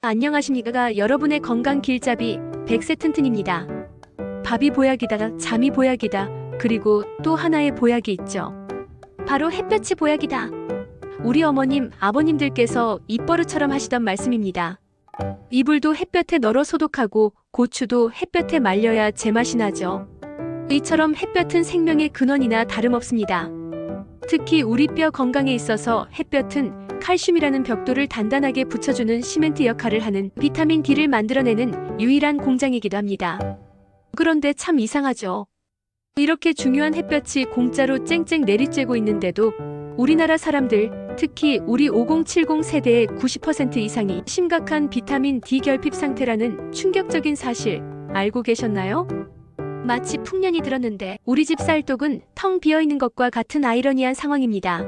안녕하십니까. 여러분의 건강 길잡이 백세 튼튼입니다. 밥이 보약이다, 잠이 보약이다, 그리고 또 하나의 보약이 있죠. 바로 햇볕이 보약이다. 우리 어머님, 아버님들께서 입버릇처럼 하시던 말씀입니다. 이불도 햇볕에 널어 소독하고 고추도 햇볕에 말려야 제맛이 나죠. 이처럼 햇볕은 생명의 근원이나 다름없습니다. 특히 우리 뼈 건강에 있어서 햇볕은 칼슘이라는 벽돌을 단단하게 붙여주는 시멘트 역할을 하는 비타민 D를 만들어내는 유일한 공장이기도 합니다. 그런데 참 이상하죠. 이렇게 중요한 햇볕이 공짜로 쨍쨍 내리쬐고 있는데도 우리나라 사람들, 특히 우리 5070 세대의 90% 이상이 심각한 비타민 D 결핍 상태라는 충격적인 사실 알고 계셨나요? 마치 풍년이 들었는데 우리 집 쌀독은 텅 비어있는 것과 같은 아이러니한 상황입니다.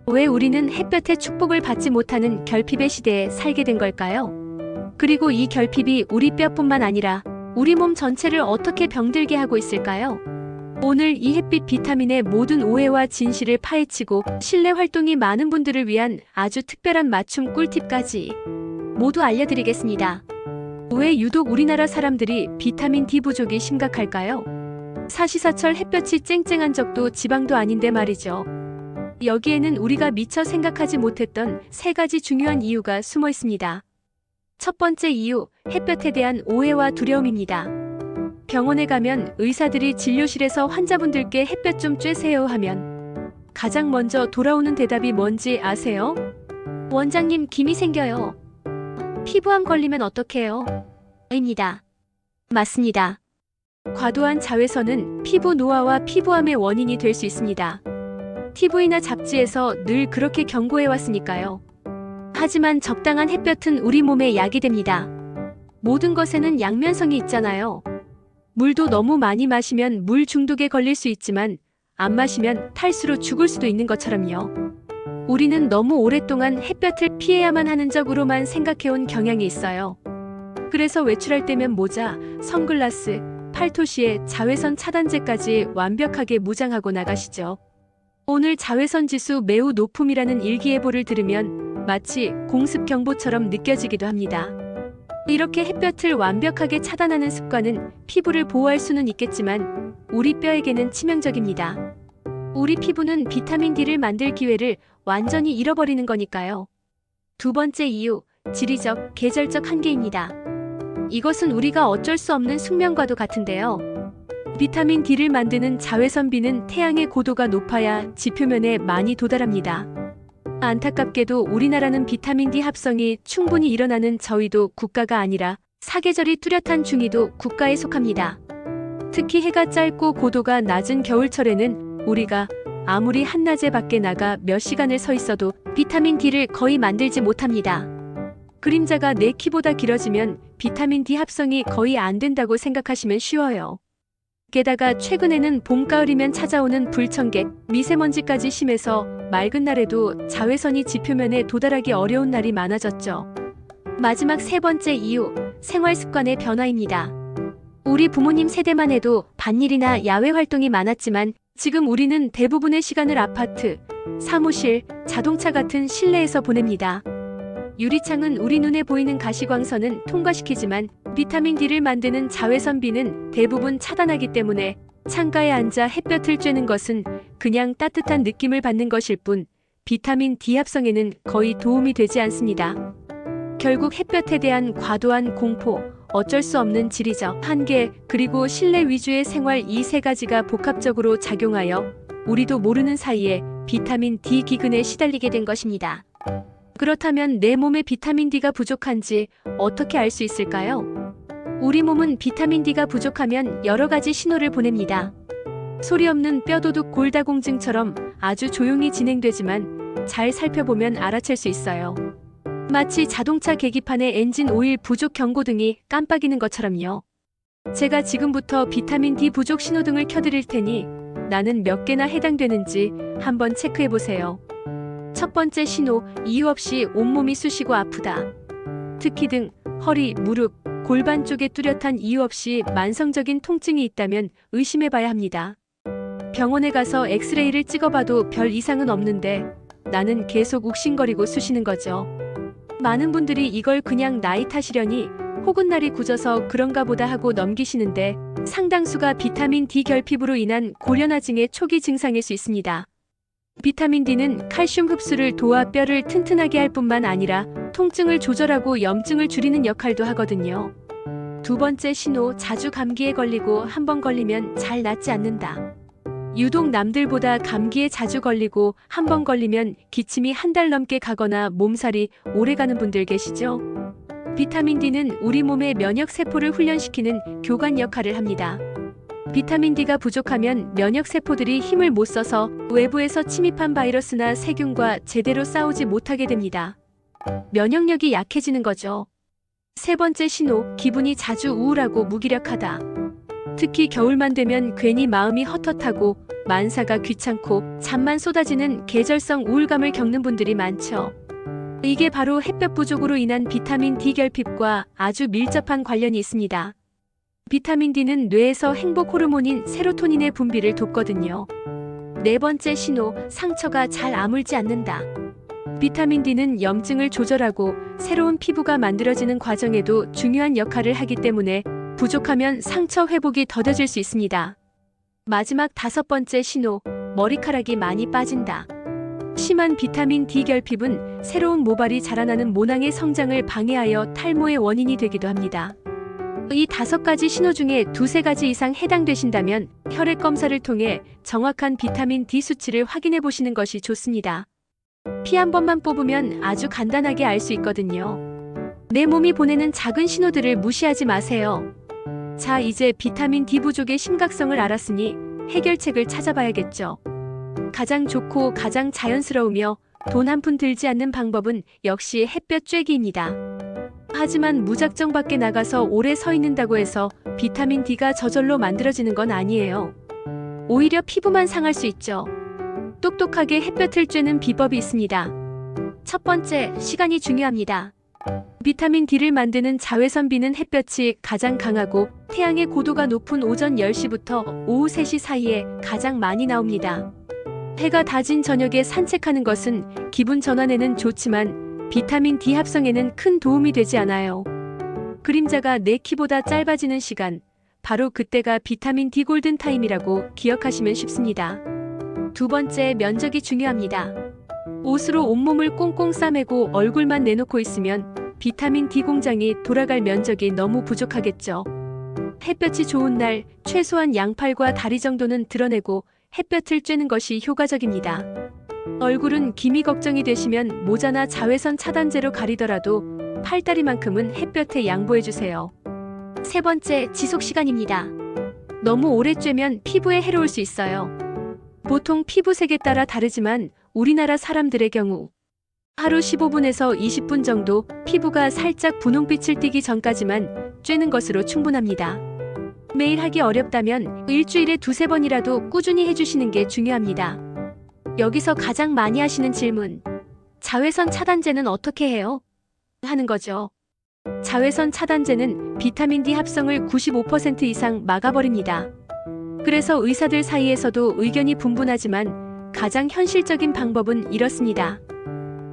왜 우리는 햇볕의 축복을 받지 못하는 결핍의 시대에 살게 된 걸까요? 그리고 이 결핍이 우리 뼈뿐만 아니라 우리 몸 전체를 어떻게 병들게 하고 있을까요? 오늘 이 햇빛 비타민의 모든 오해와 진실을 파헤치고 실내 활동이 많은 분들을 위한 아주 특별한 맞춤 꿀팁까지 모두 알려드리겠습니다. 왜 유독 우리나라 사람들이 비타민 D 부족이 심각할까요? 사시사철 햇볕이 쨍쨍한 적도 지방도 아닌데 말이죠. 여기에는 우리가 미처 생각하지 못했던 세 가지 중요한 이유가 숨어 있습니다. 첫 번째 이유, 햇볕에 대한 오해와 두려움입니다. 병원에 가면 의사들이 진료실에서 환자분들께 햇볕 좀 쬐세요 하면 가장 먼저 돌아오는 대답이 뭔지 아세요? 원장님, 김이 생겨요. 피부암 걸리면 어떡해요? 입니다. 맞습니다. 과도한 자외선은 피부 노화와 피부암의 원인이 될 수 있습니다. TV나 잡지에서 늘 그렇게 경고해왔으니까요. 하지만 적당한 햇볕은 우리 몸에 약이 됩니다. 모든 것에는 양면성이 있잖아요. 물도 너무 많이 마시면 물 중독에 걸릴 수 있지만 안 마시면 탈수로 죽을 수도 있는 것처럼요. 우리는 너무 오랫동안 햇볕을 피해야만 하는 적으로만 생각해온 경향이 있어요. 그래서 외출할 때면 모자, 선글라스, 팔토시에 자외선 차단제까지 완벽하게 무장하고 나가시죠. 오늘 자외선 지수 매우 높음이라는 일기예보를 들으면 마치 공습경보처럼 느껴지기도 합니다. 이렇게 햇볕을 완벽하게 차단하는 습관은 피부를 보호할 수는 있겠지만 우리 뼈에게는 치명적입니다. 우리 피부는 비타민 D를 만들 기회를 완전히 잃어버리는 거니까요. 두 번째 이유, 지리적, 계절적 한계입니다. 이것은 우리가 어쩔 수 없는 숙명과도 같은데요. 비타민 D를 만드는 자외선 B는 태양의 고도가 높아야 지표면에 많이 도달합니다. 안타깝게도 우리나라는 비타민 D 합성이 충분히 일어나는 저위도 국가가 아니라 사계절이 뚜렷한 중위도 국가에 속합니다. 특히 해가 짧고 고도가 낮은 겨울철에는 우리가 아무리 한낮에 밖에 나가 몇 시간을 서 있어도 비타민 D를 거의 만들지 못합니다. 그림자가 내 키보다 길어지면 비타민 D 합성이 거의 안 된다고 생각하시면 쉬워요. 게다가 최근에는 봄, 가을이면 찾아오는 불청객, 미세먼지까지 심해서 맑은 날에도 자외선이 지표면에 도달하기 어려운 날이 많아졌죠. 마지막 세 번째 이유, 생활 습관의 변화입니다. 우리 부모님 세대만 해도 밭일이나 야외 활동이 많았지만 지금 우리는 대부분의 시간을 아파트, 사무실, 자동차 같은 실내에서 보냅니다. 유리창은 우리 눈에 보이는 가시광선은 통과시키지만 비타민 D를 만드는 자외선 B는 대부분 차단하기 때문에 창가에 앉아 햇볕을 쬐는 것은 그냥 따뜻한 느낌을 받는 것일 뿐 비타민 D 합성에는 거의 도움이 되지 않습니다. 결국 햇볕에 대한 과도한 공포, 어쩔 수 없는 지리적 한계, 그리고 실내 위주의 생활 이 세 가지가 복합적으로 작용하여 우리도 모르는 사이에 비타민 D 기근에 시달리게 된 것입니다. 그렇다면 내 몸에 비타민 D가 부족한지 어떻게 알 수 있을까요? 우리 몸은 비타민 D가 부족하면 여러 가지 신호를 보냅니다. 소리 없는 뼈도둑 골다공증처럼 아주 조용히 진행되지만 잘 살펴보면 알아챌 수 있어요. 마치 자동차 계기판에 엔진 오일 부족 경고등이 깜빡이는 것처럼요. 제가 지금부터 비타민 D 부족 신호등을 켜드릴 테니 나는 몇 개나 해당되는지 한번 체크해보세요. 첫 번째 신호, 이유 없이 온몸이 쑤시고 아프다. 특히 등, 허리, 무릎, 골반 쪽에 뚜렷한 이유 없이 만성적인 통증이 있다면 의심해봐야 합니다. 병원에 가서 엑스레이를 찍어봐도 별 이상은 없는데 나는 계속 욱신거리고 쑤시는 거죠. 많은 분들이 이걸 그냥 나이 탓이려니 혹은 날이 굳어서 그런가 보다 하고 넘기시는데 상당수가 비타민 D 결핍으로 인한 고련화증의 초기 증상일 수 있습니다. 비타민 D는 칼슘 흡수를 도와 뼈를 튼튼하게 할 뿐만 아니라 통증을 조절하고 염증을 줄이는 역할도 하거든요. 두 번째 신호, 자주 감기에 걸리고 한 번 걸리면 잘 낫지 않는다. 유독 남들보다 감기에 자주 걸리고 한 번 걸리면 기침이 한 달 넘게 가거나 몸살이 오래 가는 분들 계시죠? 비타민 D는 우리 몸의 면역 세포를 훈련시키는 교관 역할을 합니다. 비타민 D가 부족하면 면역 세포들이 힘을 못 써서 외부에서 침입한 바이러스나 세균과 제대로 싸우지 못하게 됩니다. 면역력이 약해지는 거죠. 세 번째 신호, 기분이 자주 우울하고 무기력하다. 특히 겨울만 되면 괜히 마음이 헛헛하고 만사가 귀찮고 잠만 쏟아지는 계절성 우울감을 겪는 분들이 많죠. 이게 바로 햇볕 부족으로 인한 비타민 D 결핍과 아주 밀접한 관련이 있습니다. 비타민 D는 뇌에서 행복 호르몬인 세로토닌의 분비를 돕거든요. 네 번째 신호, 상처가 잘 아물지 않는다. 비타민 D는 염증을 조절하고 새로운 피부가 만들어지는 과정에도 중요한 역할을 하기 때문에 부족하면 상처 회복이 더뎌질 수 있습니다. 마지막 다섯 번째 신호, 머리카락이 많이 빠진다. 심한 비타민 D 결핍은 새로운 모발이 자라나는 모낭의 성장을 방해하여 탈모의 원인이 되기도 합니다. 이 다섯 가지 신호 중에 두세 가지 이상 해당되신다면 혈액 검사를 통해 정확한 비타민 D 수치를 확인해 보시는 것이 좋습니다. 피 한 번만 뽑으면 아주 간단하게 알 수 있거든요. 내 몸이 보내는 작은 신호들을 무시하지 마세요. 자, 이제 비타민 D 부족의 심각성을 알았으니 해결책을 찾아봐야겠죠. 가장 좋고 가장 자연스러우며 돈 한 푼 들지 않는 방법은 역시 햇볕 쬐기입니다. 하지만 무작정 밖에 나가서 오래 서 있는다고 해서 비타민 D가 저절로 만들어지는 건 아니에요. 오히려 피부만 상할 수 있죠. 똑똑하게 햇볕을 쬐는 비법이 있습니다. 첫 번째, 시간이 중요합니다. 비타민 D를 만드는 자외선 B는 햇볕이 가장 강하고 태양의 고도가 높은 오전 10시부터 오후 3시 사이에 가장 많이 나옵니다. 해가 다진 저녁에 산책하는 것은 기분 전환에는 좋지만 비타민 D 합성에는 큰 도움이 되지 않아요. 그림자가 내 키보다 짧아지는 시간, 바로 그때가 비타민 D 골든 타임이라고 기억하시면 쉽습니다. 두 번째, 면적이 중요합니다. 옷으로 온몸을 꽁꽁 싸매고 얼굴만 내놓고 있으면 비타민 D 공장이 돌아갈 면적이 너무 부족하겠죠. 햇볕이 좋은 날 최소한 양팔과 다리 정도는 드러내고 햇볕을 쬐는 것이 효과적입니다. 얼굴은 기미 걱정이 되시면 모자나 자외선 차단제로 가리더라도 팔다리만큼은 햇볕에 양보해주세요. 세 번째, 지속 시간입니다. 너무 오래 쬐면 피부에 해로울 수 있어요. 보통 피부색에 따라 다르지만 우리나라 사람들의 경우 하루 15분에서 20분 정도 피부가 살짝 분홍빛을 띠기 전까지만 쬐는 것으로 충분합니다. 매일 하기 어렵다면 일주일에 두세 번이라도 꾸준히 해주시는 게 중요합니다. 여기서 가장 많이 하시는 질문, 자외선 차단제는 어떻게 해요? 하는 거죠. 자외선 차단제는 비타민 D 합성을 95% 이상 막아버립니다. 그래서 의사들 사이에서도 의견이 분분하지만 가장 현실적인 방법은 이렇습니다.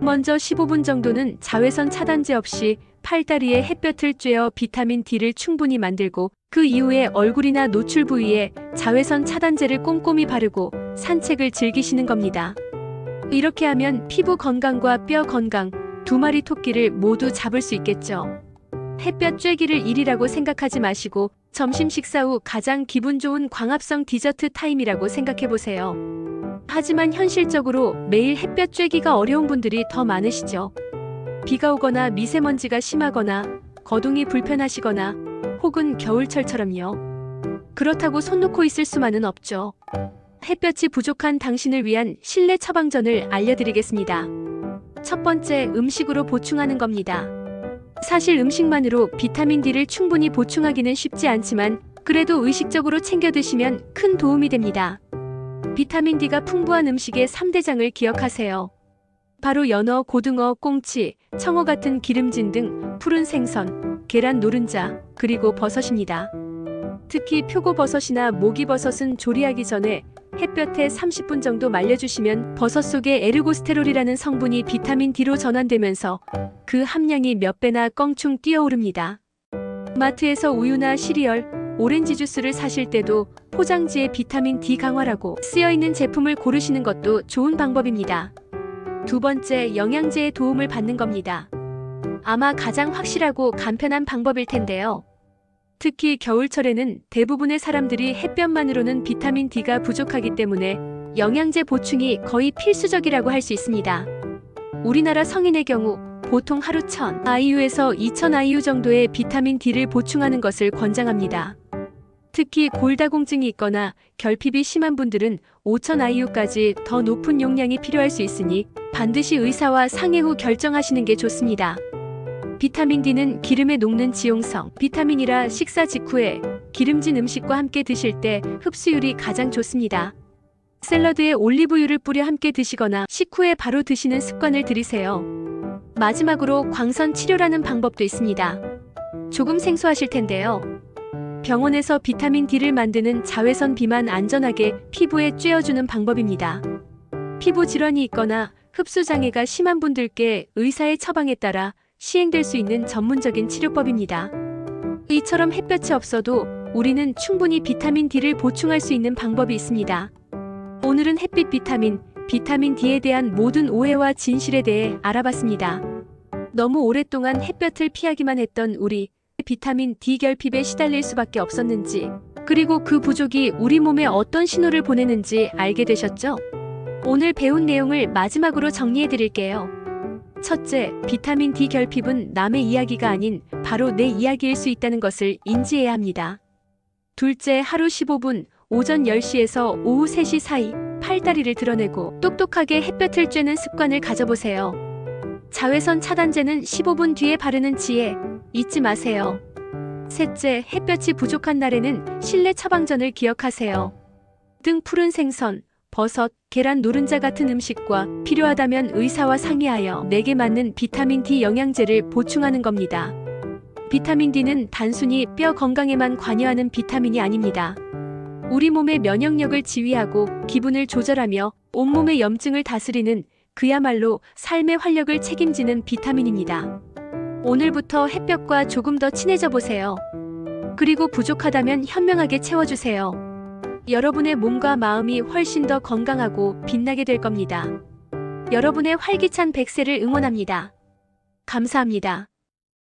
먼저 15분 정도는 자외선 차단제 없이 팔다리에 햇볕을 쬐어 비타민 D를 충분히 만들고 그 이후에 얼굴이나 노출 부위에 자외선 차단제를 꼼꼼히 바르고 산책을 즐기시는 겁니다. 이렇게 하면 피부 건강과 뼈 건강, 두 마리 토끼를 모두 잡을 수 있겠죠. 햇볕 쬐기를 일이라고 생각하지 마시고 점심 식사 후 가장 기분 좋은 광합성 디저트 타임이라고 생각해보세요. 하지만 현실적으로 매일 햇볕 쬐기가 어려운 분들이 더 많으시죠. 비가 오거나 미세먼지가 심하거나 거동이 불편하시거나 혹은 겨울철처럼요. 그렇다고 손 놓고 있을 수만은 없죠. 햇볕이 부족한 당신을 위한 실내 처방전을 알려드리겠습니다. 첫 번째, 음식으로 보충하는 겁니다. 사실 음식만으로 비타민 D를 충분히 보충하기는 쉽지 않지만 그래도 의식적으로 챙겨 드시면 큰 도움이 됩니다. 비타민 D가 풍부한 음식의 3대장을 기억하세요. 바로 연어, 고등어, 꽁치, 청어 같은 기름진 등 푸른 생선, 계란 노른자, 그리고 버섯입니다. 특히 표고버섯이나 모기버섯은 조리하기 전에 햇볕에 30분 정도 말려주시면 버섯 속의 에르고스테롤이라는 성분이 비타민 D로 전환되면서 그 함량이 몇 배나 껑충 뛰어오릅니다. 마트에서 우유나 시리얼, 오렌지 주스를 사실 때도 포장지에 비타민 D 강화라고 쓰여있는 제품을 고르시는 것도 좋은 방법입니다. 두 번째, 영양제의 도움을 받는 겁니다. 아마 가장 확실하고 간편한 방법일 텐데요. 특히 겨울철에는 대부분의 사람들이 햇볕만으로는 비타민 D가 부족하기 때문에 영양제 보충이 거의 필수적이라고 할 수 있습니다. 우리나라 성인의 경우 보통 하루 1000IU에서 2000IU 정도의 비타민 D를 보충하는 것을 권장합니다. 특히 골다공증이 있거나 결핍이 심한 분들은 5000IU까지 더 높은 용량이 필요할 수 있으니 반드시 의사와 상의 후 결정하시는 게 좋습니다. 비타민 D는 기름에 녹는 지용성 비타민이라 식사 직후에 기름진 음식과 함께 드실 때 흡수율이 가장 좋습니다. 샐러드에 올리브유를 뿌려 함께 드시거나 식후에 바로 드시는 습관을 들이세요. 마지막으로 광선 치료라는 방법도 있습니다. 조금 생소하실 텐데요. 병원에서 비타민 D를 만드는 자외선 비만 안전하게 피부에 쬐어주는 방법입니다. 피부 질환이 있거나 흡수 장애가 심한 분들께 의사의 처방에 따라 시행될 수 있는 전문적인 치료법입니다. 이처럼 햇볕이 없어도 우리는 충분히 비타민 D를 보충할 수 있는 방법이 있습니다. 오늘은 햇빛 비타민 D에 대한 모든 오해와 진실에 대해 알아봤습니다. 너무 오랫동안 햇볕을 피하기만 했던 우리, 비타민 D 결핍에 시달릴 수밖에 없었는지, 그리고 그 부족이 우리 몸에 어떤 신호를 보내는지 알게 되셨죠? 오늘 배운 내용을 마지막으로 정리해 드릴게요. 첫째, 비타민 D 결핍은 남의 이야기가 아닌 바로 내 이야기일 수 있다는 것을 인지해야 합니다. 둘째, 하루 15분, 오전 10시에서 오후 3시 사이 팔다리를 드러내고 똑똑하게 햇볕을 쬐는 습관을 가져보세요. 자외선 차단제는 15분 뒤에 바르는 지혜 잊지 마세요. 셋째, 햇볕이 부족한 날에는 실내 처방전을 기억하세요. 등 푸른 생선, 버섯, 계란 노른자 같은 음식과 필요하다면 의사와 상의하여 내게 맞는 비타민 D 영양제를 보충하는 겁니다. 비타민 D는 단순히 뼈 건강에만 관여하는 비타민이 아닙니다. 우리 몸의 면역력을 지휘하고 기분을 조절하며 온몸의 염증을 다스리는 그야말로 삶의 활력을 책임지는 비타민입니다. 오늘부터 햇볕과 조금 더 친해져 보세요. 그리고 부족하다면 현명하게 채워주세요. 여러분의 몸과 마음이 훨씬 더 건강하고 빛나게 될 겁니다. 여러분의 활기찬 100세를 응원합니다. 감사합니다.